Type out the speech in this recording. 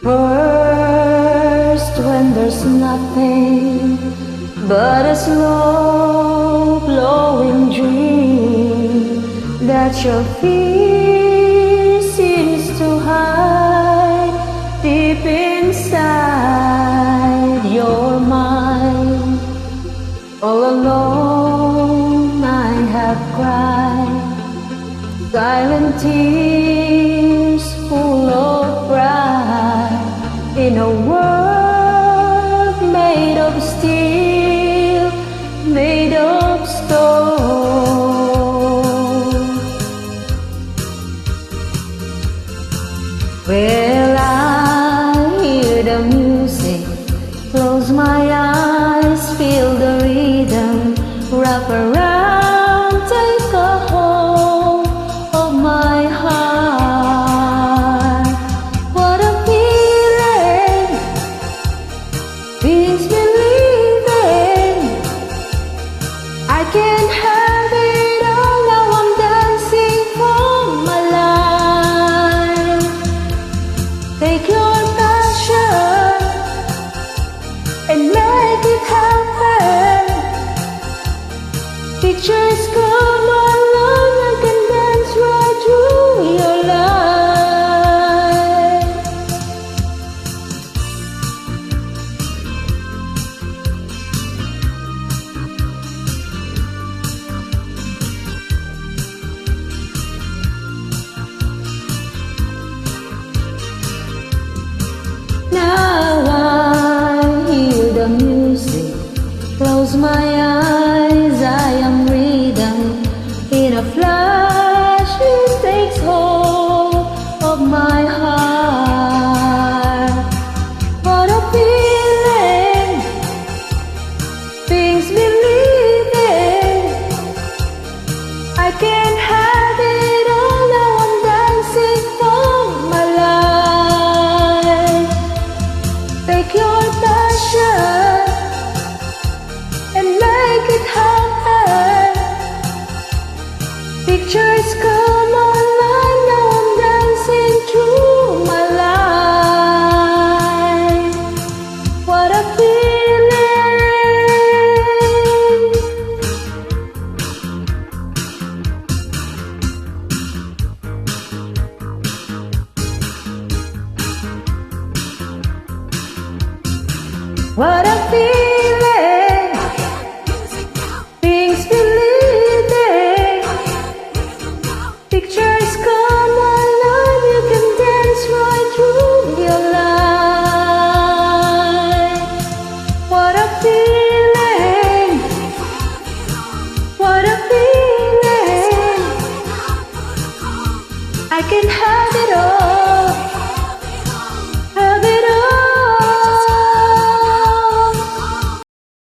First, when there's nothing but a slow glowing dream that your fear seems to hide deep inside your mind. All alone I have cried silent tears full of pride in a world made of steel, made of stone. Well, I hear the music, close my eyes, feel the rhythm, wrap around, take a hold of my heart. What a feeling, peace believing I can have it all. Now I'm dancing for my life. Take your passion and make it happen. Pictures come alive, I can dance right through your life. Now I hear the music, close my eyes, I am rhythm. In a flash it takes hold of my heart. What a feeling, things believing I can have it all. Now I'm dancing for my life. Take your passion and make it happen. Pictures come alive, now I'm dancing through my life. What a feeling. What a feeling, things believing, pictures come alive, you can dance right through your life. What a feeling, what a feeling, I can have it all.